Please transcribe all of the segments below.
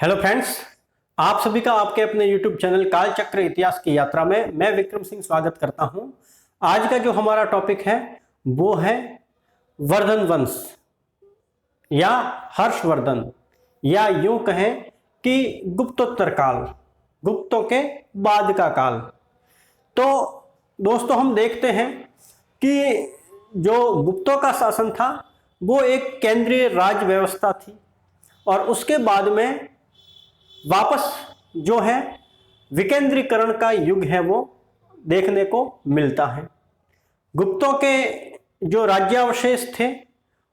Hello friends, आप सभी का आपके अपने YouTube चैनल कालचक्र इतिहास की यात्रा में मैं विक्रम सिंह स्वागत करता हूं। आज का जो हमारा टॉपिक है वो है वर्धन वंश या हर्षवर्धन, या यूं कहें कि गुप्तोत्तर काल, गुप्तों के बाद का काल। तो दोस्तों, हम देखते हैं कि जो गुप्तों का शासन था वो एक केंद्रीय राज व्यवस्था थी और उसके बाद में वापस जो है विकेंद्रीकरण का युग है वो देखने को मिलता है। गुप्तों के जो राज्यावशेष थे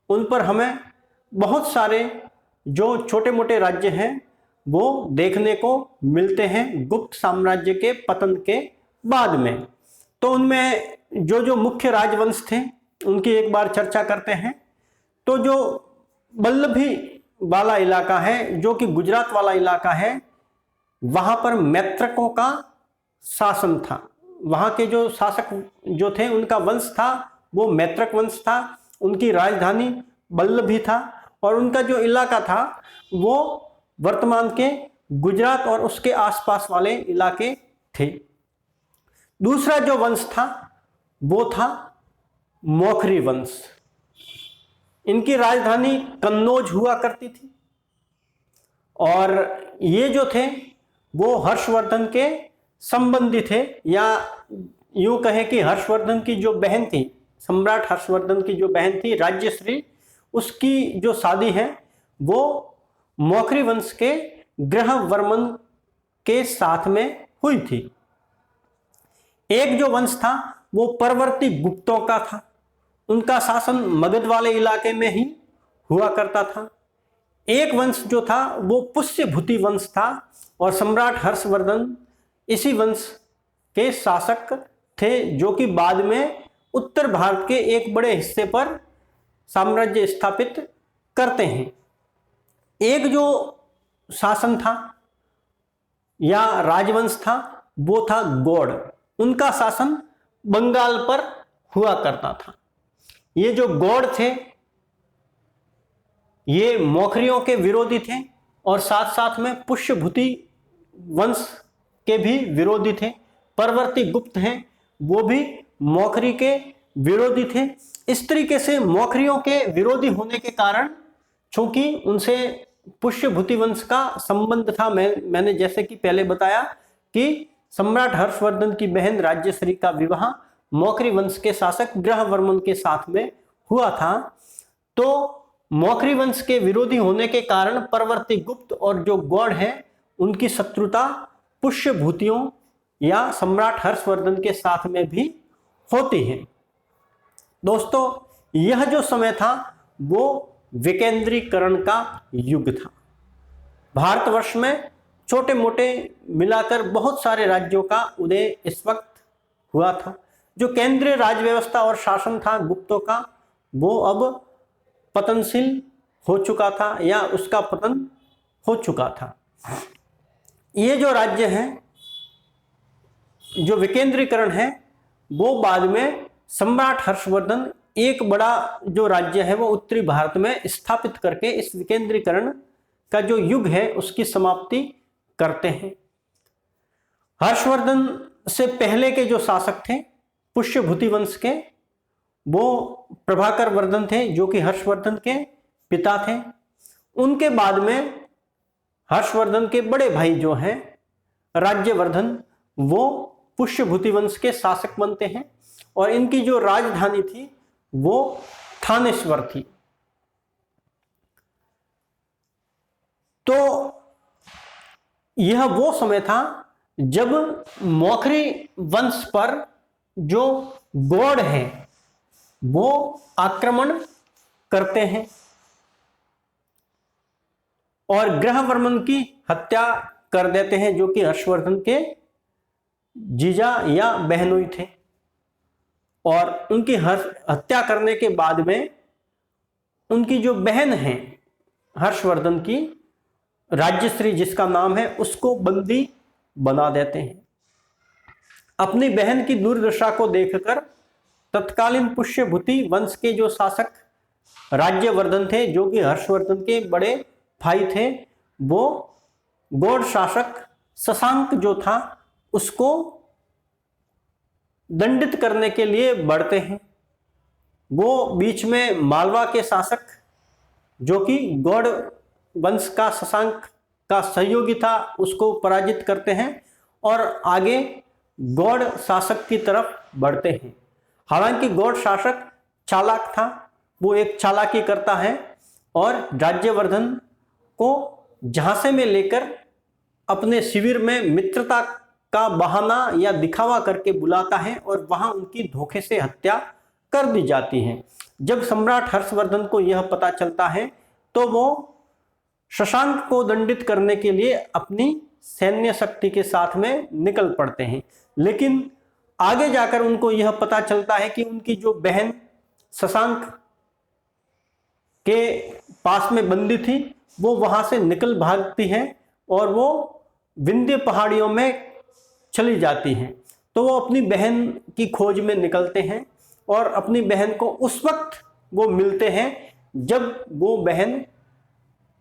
उन पर हमें बहुत सारे जो छोटे मोटे राज्य हैं वो देखने को मिलते हैं गुप्त साम्राज्य के पतन के बाद में। तो उनमें जो जो मुख्य राजवंश थे उनकी एक बार चर्चा करते हैं। तो जो वल्लभी वाला इलाका है, जो कि गुजरात वाला इलाका है, वहां पर मैत्रकों का शासन था। वहां के जो शासक जो थे उनका वंश था वो मैत्रक वंश था। उनकी राजधानी वल्लभी था और उनका जो इलाका था वो वर्तमान के गुजरात और उसके आसपास वाले इलाके थे। दूसरा जो वंश था वो था मौखरी वंश। इनकी राजधानी कन्नौज हुआ करती थी और ये जो थे वो हर्षवर्धन के संबंधी थे, या यूं कहें कि हर्षवर्धन की जो बहन थी, सम्राट हर्षवर्धन की जो बहन थी राज्यश्री, उसकी जो शादी है वो मौखरी वंश के ग्रहवर्मन के साथ में हुई थी। एक जो वंश था वो परवर्ती गुप्तों का था। उनका शासन मगध वाले इलाके में ही हुआ करता था। एक वंश जो था वो पुष्यभूति वंश था और सम्राट हर्षवर्धन इसी वंश के शासक थे, जो कि बाद में उत्तर भारत के एक बड़े हिस्से पर साम्राज्य स्थापित करते हैं। एक जो शासन था या राजवंश था वो था गौड़। उनका शासन बंगाल पर हुआ करता था। ये जो गौड़ थे ये मौखरियों के विरोधी थे और साथ साथ में पुष्यभूति वंश के भी विरोधी थे। परवर्ती गुप्त हैं वो भी मौखरी के विरोधी थे। इस तरीके से मौखरियों के विरोधी होने के कारण, चूंकि उनसे पुष्यभूति वंश का संबंध था, मैंने जैसे कि पहले बताया कि सम्राट हर्षवर्धन की बहन राज्यश्री का विवाह मौखरी वंश के शासक ग्रहवर्मन के साथ में हुआ था। तो मौखरी वंश के विरोधी होने के कारण परवर्ती गुप्त और जो गौड़ हैं उनकी शत्रुता पुष्यभूतियों या सम्राट हर्षवर्धन के साथ में भी होती है। दोस्तों, यह जो समय था वो विकेंद्रीकरण का युग था। भारतवर्ष में छोटे मोटे मिलाकर बहुत सारे राज्यों का उदय इस वक्त हुआ था। जो केंद्रीय राज व्यवस्था और शासन था गुप्तों का वो अब पतनशील हो चुका था या उसका पतन हो चुका था। ये जो राज्य है, जो विकेंद्रीकरण है, वो बाद में सम्राट हर्षवर्धन एक बड़ा जो राज्य है वो उत्तरी भारत में स्थापित करके इस विकेंद्रीकरण का जो युग है उसकी समाप्ति करते हैं। हर्षवर्धन से पहले के जो शासक थे पुष्यभूति वंश के, वो प्रभाकर वर्धन थे जो कि हर्षवर्धन के पिता थे। उनके बाद में हर्षवर्धन के बड़े भाई जो हैं राज्यवर्धन, वो पुष्यभूति वंश के शासक बनते हैं और इनकी जो राजधानी थी वो थानेश्वर थी। तो यह वो समय था जब मौखरी वंश पर जो गौड़ हैं वो आक्रमण करते हैं और ग्रहवर्मन की हत्या कर देते हैं, जो कि हर्षवर्धन के जीजा या बहनोई थे। और उनकी हत्या करने के बाद में उनकी जो बहन है हर्षवर्धन की, राज्यश्री जिसका नाम है, उसको बंदी बना देते हैं। अपनी बहन की दुर्दशा को देखकर तत्कालीन पुष्यभूति वंश के जो शासक राज्यवर्धन थे, जो कि हर्षवर्धन के बड़े भाई थे, वो गौड़ शासक शशांक जो था उसको दंडित करने के लिए बढ़ते हैं। वो बीच में मालवा के शासक जो कि गौड़ वंश का शशांक का सहयोगी था उसको पराजित करते हैं और आगे गौड़ शासक की तरफ बढ़ते हैं। हालांकि गौड़ शासक चालाक था, वो एक चालाकी करता है और राज्यवर्धन को झांसे में लेकर अपने शिविर में मित्रता का बहाना या दिखावा करके बुलाता है और वहां उनकी धोखे से हत्या कर दी जाती है। जब सम्राट हर्षवर्धन को यह पता चलता है तो वो शशांक को दंडित करने के लिए अपनी सैन्य शक्ति के साथ में निकल पड़ते हैं। लेकिन आगे जाकर उनको यह पता चलता है कि उनकी जो बहन शशांक के पास में बंदी थी वो वहां से निकल भागती है और वो विंध्य पहाड़ियों में चली जाती हैं। तो वो अपनी बहन की खोज में निकलते हैं और अपनी बहन को उस वक्त वो मिलते हैं जब वो बहन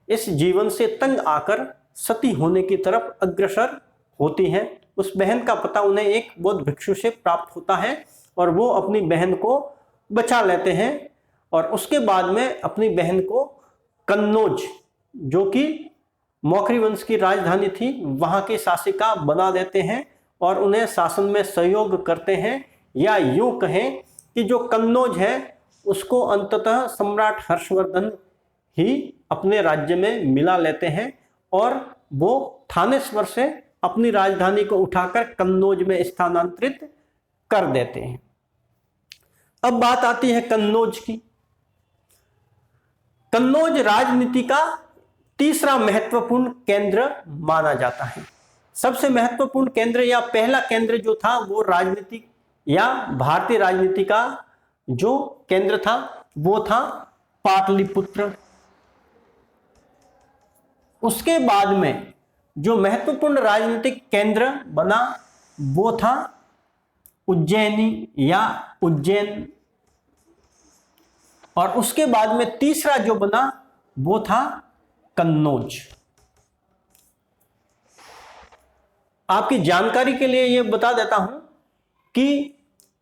इस जीवन से तंग आकर सती होने की तरफ अग्रसर होती हैं। उस बहन का पता उन्हें एक बौद्ध भिक्षु से प्राप्त होता है और वो अपनी बहन को बचा लेते हैं और उसके बाद में अपनी बहन को कन्नौज जो कि मौखरी वंश की राजधानी थी वहां की शासिका बना देते हैं और उन्हें शासन में सहयोग करते हैं, या यूं कहें कि जो कन्नौज है उसको अंततः सम्राट हर्षवर्धन ही अपने राज्य में मिला लेते हैं और वो थानेश्वर से अपनी राजधानी को उठाकर कन्नौज में स्थानांतरित कर देते हैं। अब बात आती है कन्नौज की। कन्नौज राजनीति का तीसरा महत्वपूर्ण केंद्र माना जाता है। सबसे महत्वपूर्ण केंद्र या पहला केंद्र जो था वो राजनीति या भारतीय राजनीति का जो केंद्र था वो था पाटलिपुत्र। उसके बाद में जो महत्वपूर्ण राजनीतिक केंद्र बना वो था उज्जैनी या उज्जैन, और उसके बाद में तीसरा जो बना वो था कन्नौज। आपकी जानकारी के लिए यह बता देता हूं कि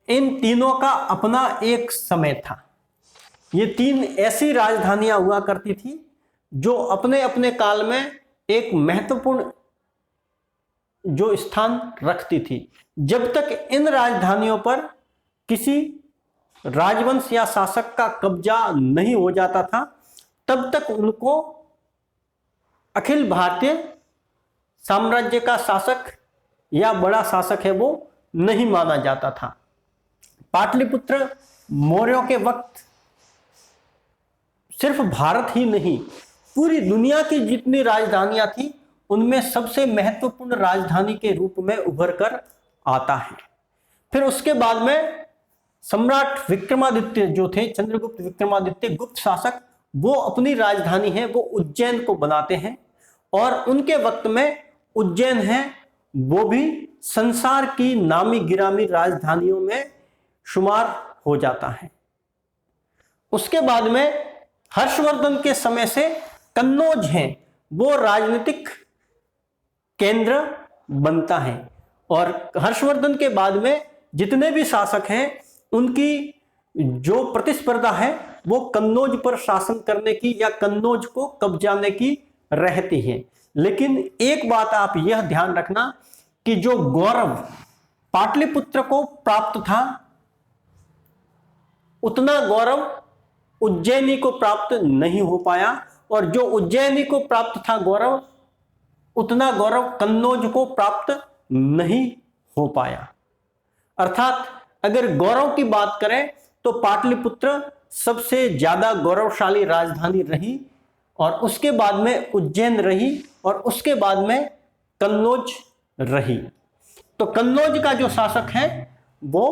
इन तीनों का अपना एक समय था। ये तीन ऐसी राजधानियां हुआ करती थी जो अपने अपने काल में एक महत्वपूर्ण जो स्थान रखती थी। जब तक इन राजधानियों पर किसी राजवंश या शासक का कब्जा नहीं हो जाता था तब तक उनको अखिल भारतीय साम्राज्य का शासक या बड़ा शासक है वो नहीं माना जाता था। पाटलिपुत्र मौर्यों के वक्त सिर्फ भारत ही नहीं पूरी दुनिया की जितनी राजधानियां थी उनमें सबसे महत्वपूर्ण राजधानी के रूप में उभर कर आता है। फिर उसके बाद में सम्राट विक्रमादित्य जो थे, चंद्रगुप्त विक्रमादित्य गुप्त शासक, वो अपनी राजधानी है वो उज्जैन को बनाते हैं और उनके वक्त में उज्जैन है वो भी संसार की नामी गिरामी राजधानियों में शुमार हो जाता है। उसके बाद में हर्षवर्धन के समय से कन्नौज है वो राजनीतिक केंद्र बनता है और हर्षवर्धन के बाद में जितने भी शासक हैं उनकी जो प्रतिस्पर्धा है वो कन्नौज पर शासन करने की या कन्नौज को कब्जाने की रहती है। लेकिन एक बात आप यह ध्यान रखना कि जो गौरव पाटलिपुत्र को प्राप्त था उतना गौरव उज्जैनी को प्राप्त नहीं हो पाया, और जो उज्जैनी को प्राप्त था गौरव उतना गौरव कन्नौज को प्राप्त नहीं हो पाया। अर्थात अगर गौरव की बात करें तो पाटलिपुत्र सबसे ज्यादा गौरवशाली राजधानी रही और उसके बाद में उज्जैन रही और उसके बाद में कन्नौज रही। तो कन्नौज का जो शासक है वो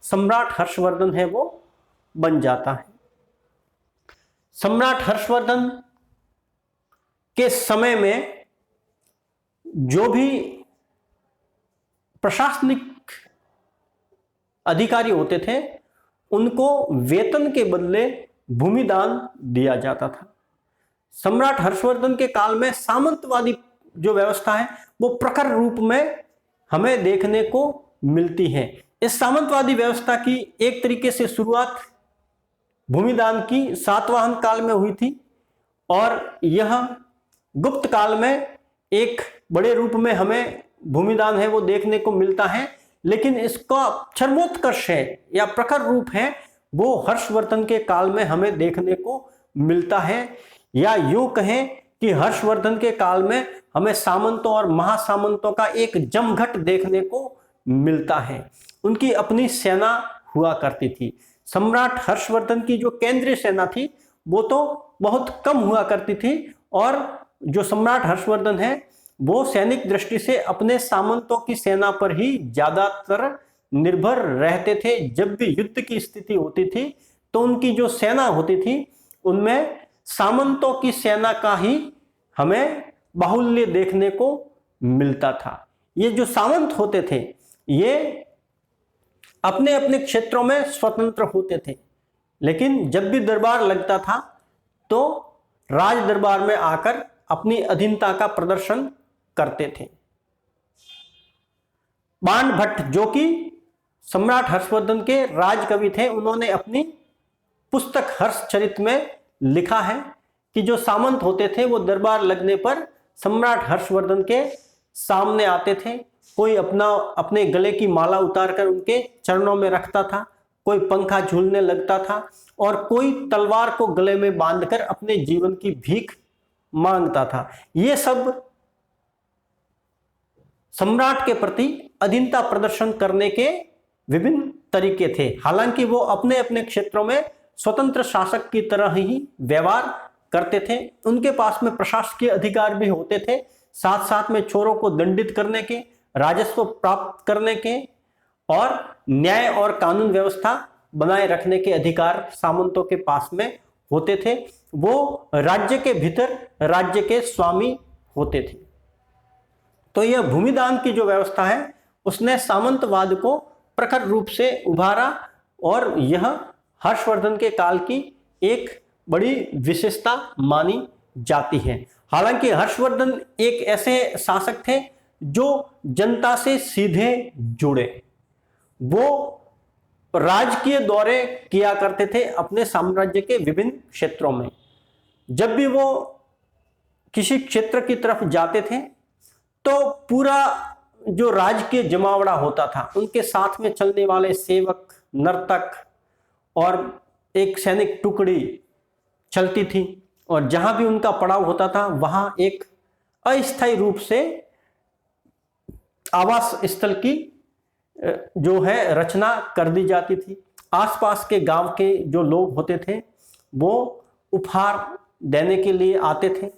सम्राट हर्षवर्धन है वो बन जाता है। सम्राट हर्षवर्धन के समय में जो भी प्रशासनिक अधिकारी होते थे उनको वेतन के बदले भूमिदान दिया जाता था। सम्राट हर्षवर्धन के काल में सामंतवादी जो व्यवस्था है वो प्रखर रूप में हमें देखने को मिलती है। इस सामंतवादी व्यवस्था की एक तरीके से शुरुआत भूमिदान की सातवाहन काल में हुई थी और यह गुप्त काल में एक बड़े रूप में हमें भूमिदान है वो देखने को मिलता है, लेकिन इसका चरमोत्कर्ष है या प्रखर रूप है वो हर्षवर्धन के काल में हमें देखने को मिलता है। या यूं कहें कि हर्षवर्धन के काल में हमें सामंतों और महासामंतों का एक जमघट देखने को मिलता है। उनकी अपनी सेना हुआ करती थी। सम्राट हर्षवर्धन की जो केंद्रीय सेना थी वो तो बहुत कम हुआ करती थी और जो सम्राट हर्षवर्धन है वो सैनिक दृष्टि से अपने सामंतों की सेना पर ही ज्यादातर निर्भर रहते थे। जब भी युद्ध की स्थिति होती थी तो उनकी जो सेना होती थी उनमें सामंतों की सेना का ही हमें बाहुल्य देखने को मिलता था। ये जो सामंत होते थे ये अपने अपने क्षेत्रों में स्वतंत्र होते थे, लेकिन जब भी दरबार लगता था तो राज दरबार में आकर अपनी अधीनता का प्रदर्शन करते थे। बाण भट्ट जो कि सम्राट हर्षवर्धन के राजकवि थे, उन्होंने अपनी पुस्तक हर्षचरित में लिखा है कि जो सामंत होते थे वो दरबार लगने पर सम्राट हर्षवर्धन के सामने आते थे। कोई अपने गले की माला उतारकर उनके चरणों में रखता था, कोई पंखा झूलने लगता था और कोई तलवार को गले में बांधकर अपने जीवन की भीख मांगता था। ये सब सम्राट के प्रति अधीनता प्रदर्शन करने के विभिन्न तरीके थे। हालांकि वो अपने अपने क्षेत्रों में स्वतंत्र शासक की तरह ही व्यवहार करते थे। उनके पास में प्रशासकीय अधिकार भी होते थे, साथ साथ में चोरों को दंडित करने के, राजस्व प्राप्त करने के और न्याय और कानून व्यवस्था बनाए रखने के अधिकार सामंतों के पास में होते थे। वो राज्य के भीतर राज्य के स्वामी होते थे। तो यह भूमिदान की जो व्यवस्था है उसने सामंतवाद को प्रखर रूप से उभारा और यह हर्षवर्धन के काल की एक बड़ी विशेषता मानी जाती है। हालांकि हर्षवर्धन एक ऐसे शासक थे जो जनता से सीधे जुड़े। वो राजकीय दौरे किया करते थे अपने साम्राज्य के विभिन्न क्षेत्रों में। जब भी वो किसी क्षेत्र की तरफ जाते थे तो पूरा जो राजकीय जमावड़ा होता था, उनके साथ में चलने वाले सेवक, नर्तक और एक सैनिक टुकड़ी चलती थी और जहां भी उनका पड़ाव होता था वहां एक अस्थायी रूप से आवास स्थल की जो है रचना कर दी जाती थी। आसपास के गांव के जो लोग होते थे वो उपहार देने के लिए आते थे।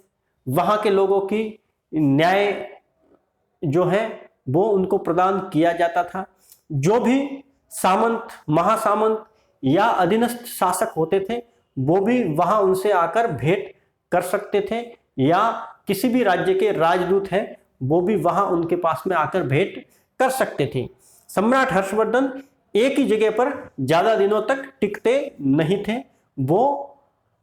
वहां के लोगों की न्याय जो है वो उनको प्रदान किया जाता था। जो भी सामंत, महासामंत या अधीनस्थ शासक होते थे वो भी वहां उनसे आकर भेंट कर सकते थे, या किसी भी राज्य के राजदूत हैं वो भी वहां उनके पास में आकर भेंट कर सकते थे। सम्राट हर्षवर्धन एक ही जगह पर ज्यादा दिनों तक टिकते नहीं थे, वो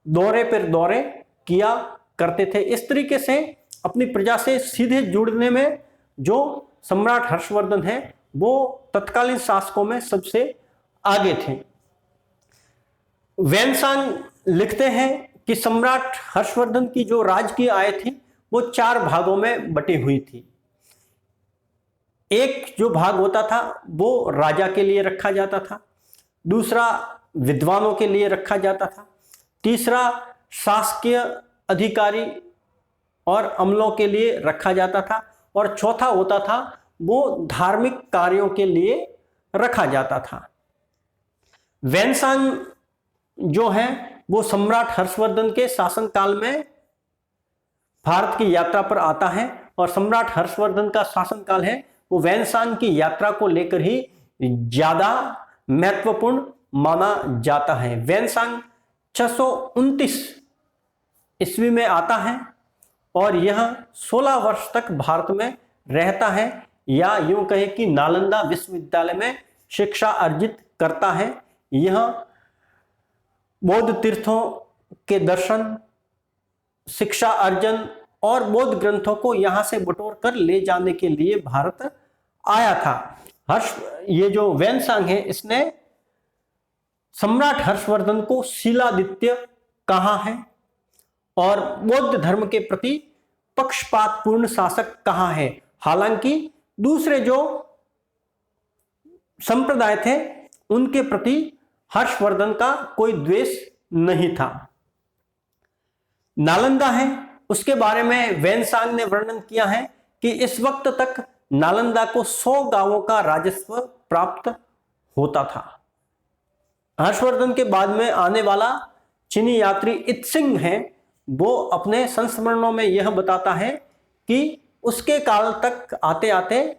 दौरे पर दौरे किया करते थे। इस तरीके से अपनी प्रजा से सीधे जुड़ने में जो सम्राट हर्षवर्धन है वो तत्कालीन शासकों में सबसे आगे थे। वेनसांग लिखते हैं कि सम्राट हर्षवर्धन की जो राजकीय आय थी वो 4 भागों में बटी हुई थी। एक जो भाग होता था वो राजा के लिए रखा जाता था, दूसरा विद्वानों के लिए रखा जाता था, तीसरा शासकीय अधिकारी और अमलों के लिए रखा जाता था और चौथा होता था वो धार्मिक कार्यों के लिए रखा जाता था। वेनसांग जो है वो सम्राट हर्षवर्धन के शासनकाल में भारत की यात्रा पर आता है और सम्राट हर्षवर्धन का शासनकाल है वो वेनसांग की यात्रा को लेकर ही ज्यादा महत्वपूर्ण माना जाता है। वेनसांग 629 ईस्वी में आता है और यह 16 वर्ष तक भारत में रहता है, या यूं कहे कि नालंदा विश्वविद्यालय में शिक्षा अर्जित करता है। यह बौद्ध तीर्थों के दर्शन, शिक्षा अर्जन और बौद्ध ग्रंथों को यहां से बटोर कर ले जाने के लिए भारत आया था। ये जो वेनसांग है, इसने सम्राट हर्षवर्धन को शीलादित्य कहा है और बौद्ध धर्म के प्रति पक्षपातपूर्ण शासक कहा है। हालांकि दूसरे जो संप्रदाय थे उनके प्रति हर्षवर्धन का कोई द्वेष नहीं था। नालंदा है, उसके बारे में वेनसांग ने वर्णन किया है कि इस वक्त तक नालंदा को 100 गांवों का राजस्व प्राप्त होता था। हर्षवर्धन के बाद में आने वाला चीनी यात्री इत्सिंग है, वो अपने संस्मरणों में यह बताता है कि उसके काल तक आते आते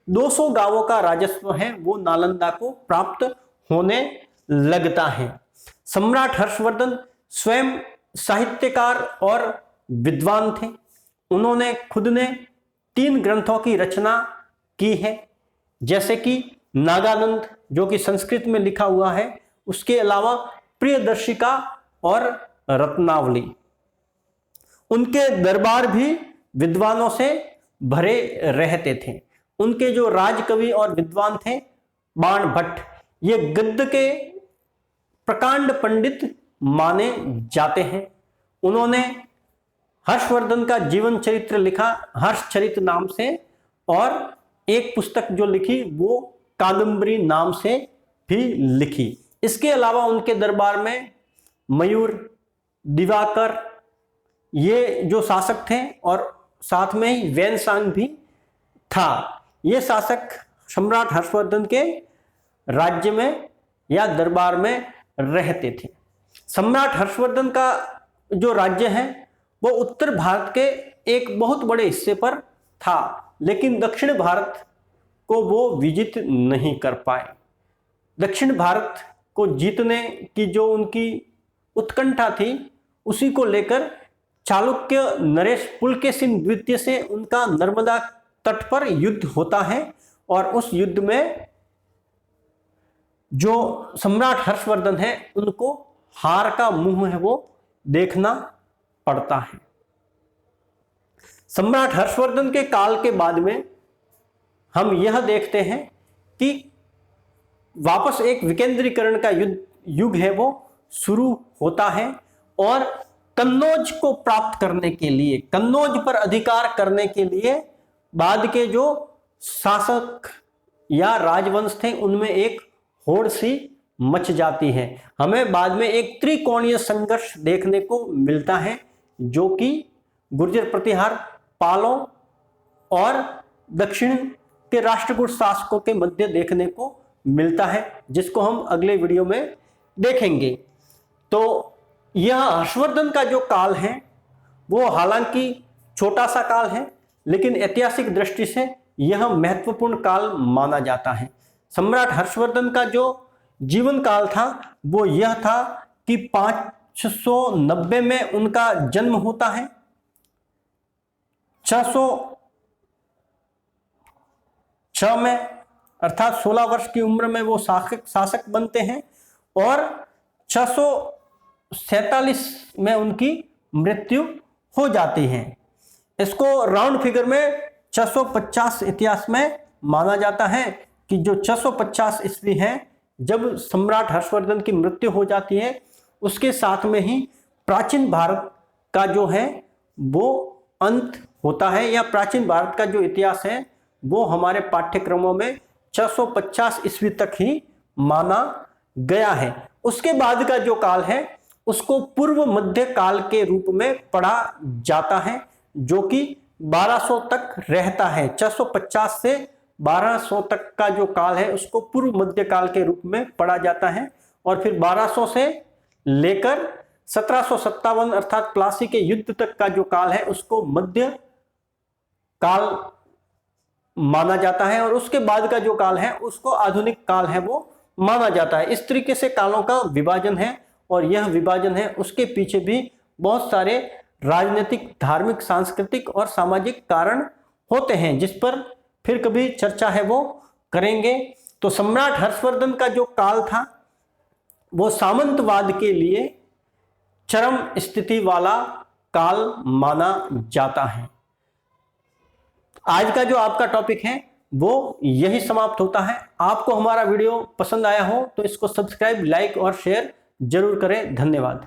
200 गांवों का राजस्व है वो नालंदा को प्राप्त होने लगता है। सम्राट हर्षवर्धन स्वयं साहित्यकार और विद्वान थे। उन्होंने खुद ने 3 ग्रंथों की रचना की है, जैसे कि नागानंद जो कि संस्कृत में लिखा हुआ है, उसके अलावा प्रियदर्शिका और रत्नावली। उनके दरबार भी विद्वानों से भरे रहते थे। उनके जो राजकवि और विद्वान थे बाण भट्ट, ये गद्य के प्रकांड पंडित माने जाते हैं। उन्होंने हर्षवर्धन का जीवन चरित्र लिखा हर्षचरित नाम से, और एक पुस्तक जो लिखी वो कादंबरी नाम से भी लिखी। इसके अलावा उनके दरबार में मयूर, दिवाकर ये जो शासक थे और साथ में ही वेनसांग भी था। ये शासक सम्राट हर्षवर्धन के राज्य में या दरबार में रहते थे। सम्राट हर्षवर्धन का जो राज्य है वो उत्तर भारत के एक बहुत बड़े हिस्से पर था, लेकिन दक्षिण भारत को वो विजित नहीं कर पाए। दक्षिण भारत को जीतने की जो उनकी उत्कंठा थी, उसी को लेकर चालुक्य नरेश पुलकेशिन द्वितीय से उनका नर्मदा तट पर युद्ध होता है और उस युद्ध में जो सम्राट हर्षवर्धन है उनको हार का मुंह है वो देखना पड़ता है। सम्राट हर्षवर्धन के काल के बाद में हम यह देखते हैं कि वापस एक विकेंद्रीकरण का युग है वो शुरू होता है और कन्नौज को प्राप्त करने के लिए, कन्नौज पर अधिकार करने के लिए बाद के जो शासक या राजवंश थे उनमें एक होड़ सी मच जाती है। हमें बाद में एक त्रिकोणीय संघर्ष देखने को मिलता है जो कि गुर्जर प्रतिहार, पालों और दक्षिण के राष्ट्रकूट शासकों के मध्य देखने को मिलता है, जिसको हम अगले वीडियो में देखेंगे। तो यह हर्षवर्धन का जो काल है वो हालांकि छोटा सा काल है, लेकिन ऐतिहासिक दृष्टि से यह महत्वपूर्ण काल माना जाता है। सम्राट हर्षवर्धन का जो जीवन काल था वो यह था कि 590 में उनका जन्म होता है, 606 में अर्थात 16 वर्ष की उम्र में वो शासक बनते हैं और 647 में उनकी मृत्यु हो जाती है। इसको राउंड फिगर में 650 इतिहास में माना जाता है कि जो 650 ईस्वी है जब सम्राट हर्षवर्धन की मृत्यु हो जाती है, उसके साथ में ही प्राचीन भारत का जो है वो अंत होता है, या प्राचीन भारत का जो इतिहास है वो हमारे पाठ्यक्रमों में 650 ईस्वी तक ही माना गया है। उसके बाद का जो काल है उसको पूर्व मध्य काल के रूप में पढ़ा जाता है, जो कि 1200 तक रहता है। 650 से 1200 तक का जो काल है उसको पूर्व मध्य काल के रूप में पढ़ा जाता है, और फिर 1200 से लेकर 1757 अर्थात प्लासी के युद्ध तक का जो काल है उसको मध्य काल माना जाता है, और उसके बाद का जो काल है उसको आधुनिक काल है वो माना जाता है। इस तरीके से कालों का विभाजन है, और यह विभाजन है उसके पीछे भी बहुत सारे राजनीतिक, धार्मिक, सांस्कृतिक और सामाजिक कारण होते हैं, जिस पर फिर कभी चर्चा है वो करेंगे। तो सम्राट हर्षवर्धन का जो काल था वो सामंतवाद के लिए चरम स्थिति वाला काल माना जाता है। आज का जो आपका टॉपिक है वो यही समाप्त होता है। आपको हमारा वीडियो पसंद आया हो तो इसको सब्सक्राइब, लाइक और शेयर जरूर करें। धन्यवाद।